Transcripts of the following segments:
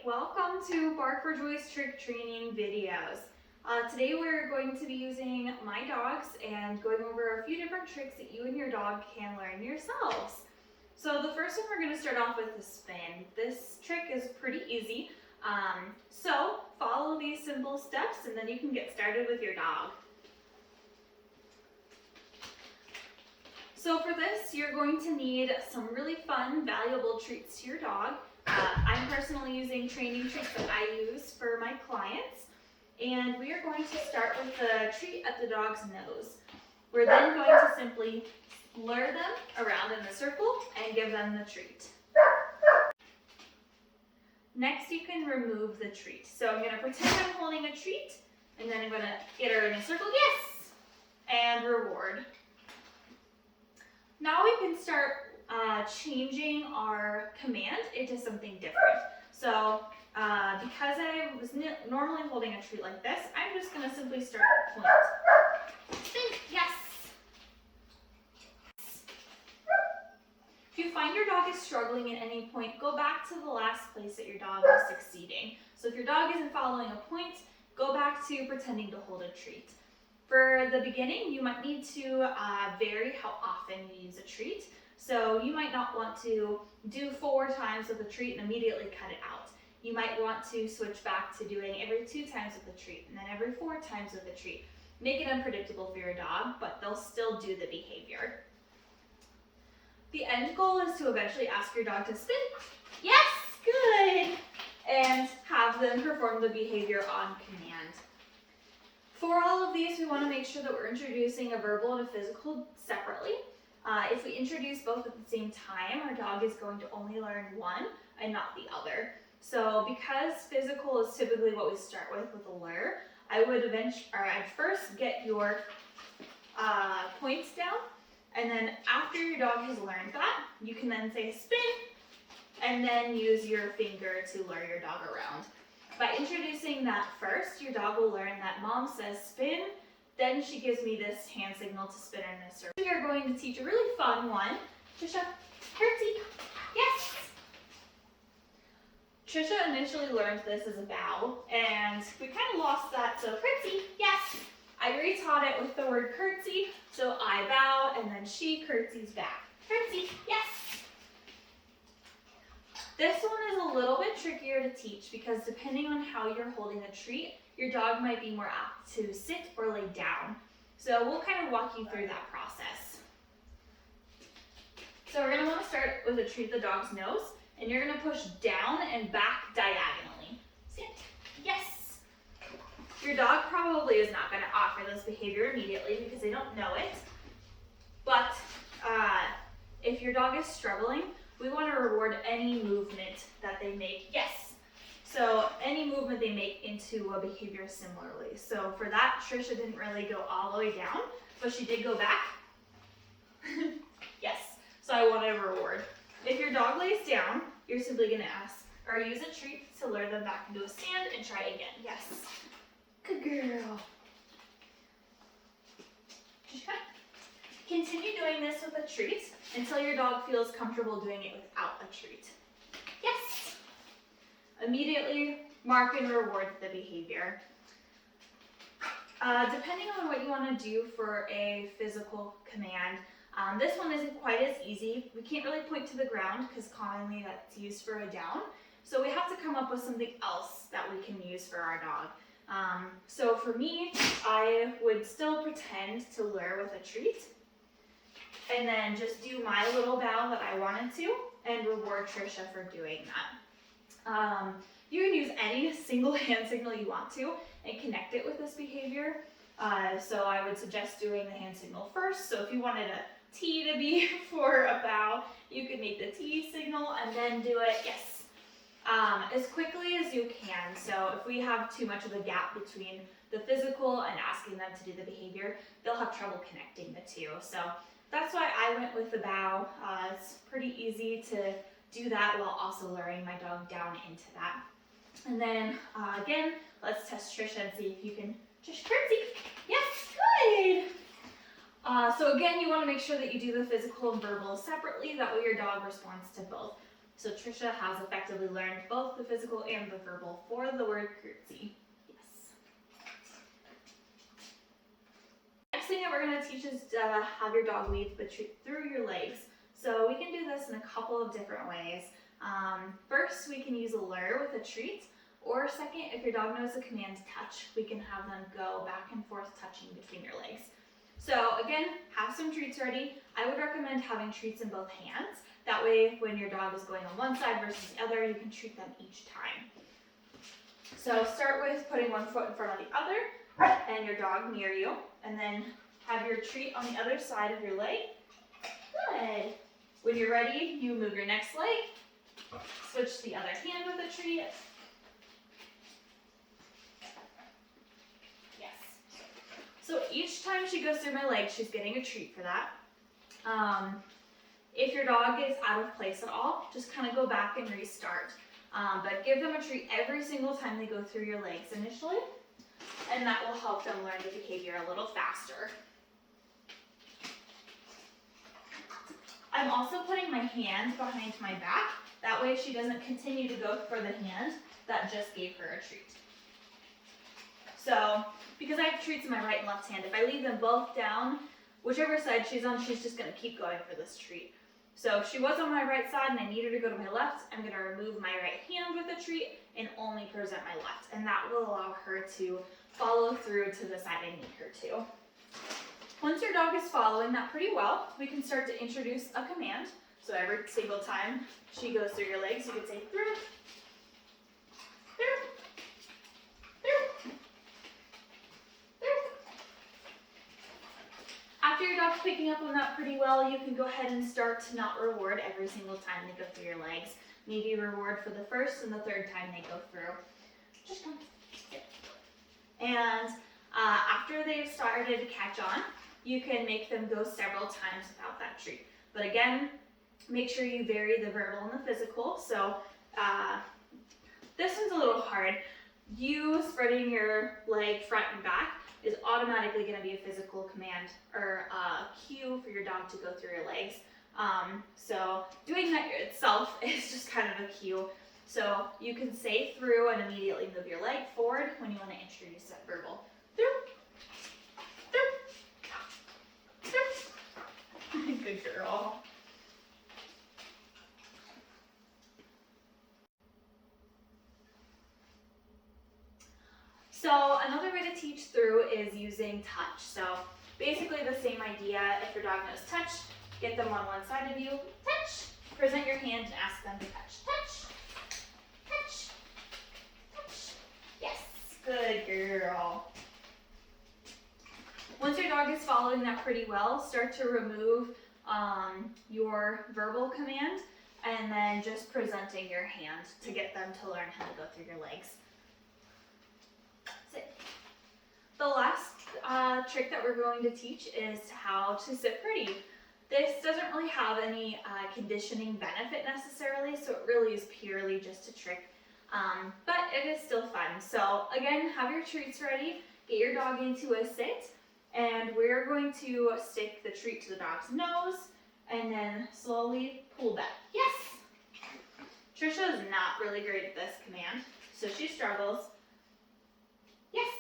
Welcome to Bark for Joy's trick training videos. Today we're going to be using my dogs and going over a few different tricks that you and your dog can learn yourselves. So the first one we're going to start off with is spin. This trick is pretty easy. So follow these simple steps and then you can get started with your dog. So for this, you're going to need some really fun, valuable treats to your dog. I'm personally using training tricks that I use for my clients. And we are going to start with the treat at the dog's nose. We're then going to simply lure them around in a circle and give them the treat. Next, you can remove the treat. So I'm going to pretend I'm holding a treat, and then I'm going to get her in a circle, yes, and reward. Now we can start changing our command into something different. So because I was normally holding a treat like this, I'm just going to simply start point. Spin, yes. If you find your dog is struggling at any point, go back to the last place that your dog was succeeding. So if your dog isn't following a point, go back to pretending to hold a treat. For the beginning, you might need to vary how often you use a treat. So you might not want to do 4 times with a treat and immediately cut it out. You might want to switch back to doing every 2 times with a treat and then every 4 times with a treat. Make it unpredictable for your dog, but they'll still do the behavior. The end goal is to eventually ask your dog to spin. Yes, good! And have them perform the behavior on command. For all of these, we want to make sure that we're introducing a verbal and a physical separately. If we introduce both at the same time, our dog is going to only learn one and not the other. So because physical is typically what we start with a lure, I'd first get your points down, and then after your dog has learned that, you can then say spin, and then use your finger to lure your dog around. By introducing that first, your dog will learn that mom says spin, then she gives me this hand signal to spin in this circle. We are going to teach a really fun one. Trisha, curtsy, yes! Trisha initially learned this as a bow, and we kind of lost that, so curtsy, yes! I retaught it with the word curtsy, so I bow, and then she curtsies back. Curtsy, yes! This one is a little bit trickier to teach because depending on how you're holding a treat, your dog might be more apt to sit or lay down. So we'll kind of walk you through that process. So we're going to want to start with a treat at the dog's nose, and you're going to push down and back diagonally. Sit, yes! Your dog probably is not going to offer this behavior immediately because they don't know it, but if your dog is struggling, we want to reward any movement that they make. Yes. So any movement they make into a behavior similarly. So for that, Trisha didn't really go all the way down, but she did go back. Yes. So I want to reward. If your dog lays down, you're simply going to ask or use a treat to lure them back into a stand and try again. Yes. Good girl. Continue doing this with a treat until your dog feels comfortable doing it without a treat. Yes! Immediately mark and reward the behavior. Depending on what you want to do for a physical command, this one isn't quite as easy. We can't really point to the ground because commonly that's used for a down. So we have to come up with something else that we can use for our dog. So for me, I would still pretend to lure with a treat, and then just do my little bow that I wanted to, and reward Trisha for doing that. You can use any single hand signal you want to, and connect it with this behavior. So I would suggest doing the hand signal first. So if you wanted a T to be for a bow, you could make the T signal, and then do it, yes, as quickly as you can. So if we have too much of a gap between the physical and asking them to do the behavior, they'll have trouble connecting the two. So that's why I went with the bow. It's pretty easy to do that while also luring my dog down into that. And then again, let's test Trisha and see if you can just curtsy. Yes, good! So again, you want to make sure that you do the physical and verbal separately. That way your dog responds to both. So Trisha has effectively learned both the physical and the verbal for the word curtsy. Yes. Next thing that we're going to teach is to have your dog lead the treat through your legs. So we can do this in a couple of different ways. First, we can use a lure with a treat, or second, if your dog knows the command to touch, we can have them go back and forth touching between your legs. So again, have some treats ready. I would recommend having treats in both hands. That way, when your dog is going on one side versus the other, you can treat them each time. So start with putting one foot in front of the other and your dog near you, and then have your treat on the other side of your leg. Good. When you're ready, you move your next leg, switch the other hand with a treat. Yes. So each time she goes through my leg, she's getting a treat for that. If your dog is out of place at all, just kind of go back and restart. But give them a treat every single time they go through your legs initially, and that will help them learn the behavior a little faster. I'm also putting my hand behind my back. That way she doesn't continue to go for the hand that just gave her a treat. So, because I have treats in my right and left hand, if I leave them both down, whichever side she's on, she's just going to keep going for this treat. So if she was on my right side and I need her to go to my left, I'm going to remove my right hand with a treat and only present my left. And that will allow her to follow through to the side I need her to. Once your dog is following that pretty well, we can start to introduce a command. So every single time she goes through your legs, you could say through, through, through, through. After your dog's picking up on that pretty well, you can go ahead and start to not reward every single time they go through your legs. Maybe reward for the first and the third time they go through. Just come. And after they've started to catch on, you can make them go several times without that treat. But again, make sure you vary the verbal and the physical. So this one's a little hard. You spreading your leg front and back is automatically going to be a physical command or a cue for your dog to go through your legs. So doing that itself is just kind of a cue. So you can say through and immediately move your leg forward when you want to introduce that verbal. Through, through, through. Good girl. So another way to teach through is using touch. So basically the same idea. If your dog knows touch, get them on one side of you, touch, present your hand and ask them to touch, touch, touch, touch. Yes, good girl. Once your dog is following that pretty well, start to remove your verbal command and then just presenting your hand to get them to learn how to go through your legs. Sit. The last trick that we're going to teach is how to sit pretty. This doesn't really have any conditioning benefit necessarily, so it really is purely just a trick, but it is still fun. So again, have your treats ready, get your dog into a sit, and we're going to stick the treat to the dog's nose and then slowly pull back. Yes! Trisha is not really great at this command, so she struggles. Yes!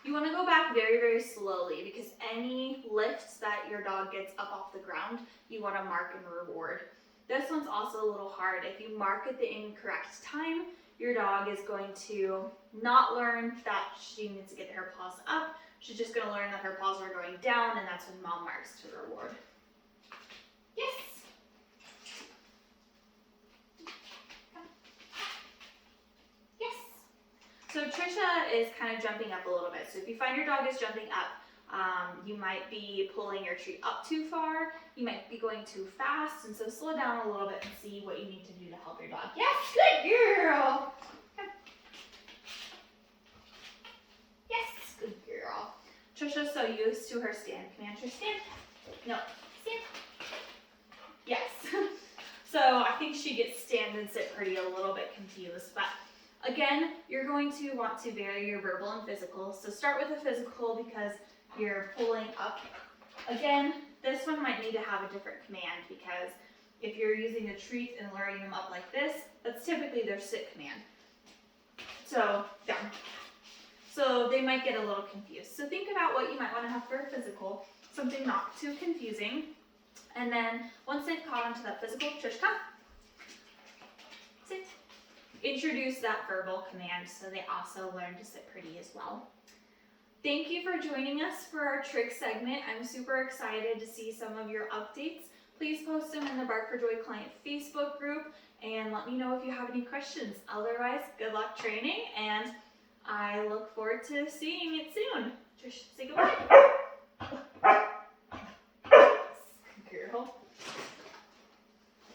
You want to go back very, very slowly because any lifts that your dog gets up off the ground, you want to mark and reward. This one's also a little hard. If you mark at the incorrect time, your dog is going to not learn that she needs to get her paws up. She's just going to learn that her paws are going down, and that's when mom marks to reward. Yes! Yes! So Trisha is kind of jumping up a little bit. So if you find your dog is jumping up, you might be pulling your treat up too far. You might be going too fast. And so slow down a little bit and see what you need to do to help your dog. Yes, good girl. Yes, good girl. Trisha's so used to her stand command. Trish, stand. No, stand. Yes. So I think she gets stand and sit pretty a little bit confused. But again, you're going to want to vary your verbal and physical. So start with the physical because you're pulling up. Again, this one might need to have a different command because If you're using a treat and luring them up like this, that's typically their sit command. So down. So they might get a little confused. So think about what you might want to have for a physical, something not too confusing. And then once they've caught on to that physical, Trish, come. Sit. Introduce that verbal command so they also learn to sit pretty as well. Thank you for joining us for our trick segment. I'm super excited to see some of your updates. Please post them in the Bark for Joy client Facebook group and let me know if you have any questions. Otherwise, good luck training, and I look forward to seeing it soon. Trish, say goodbye. Girl.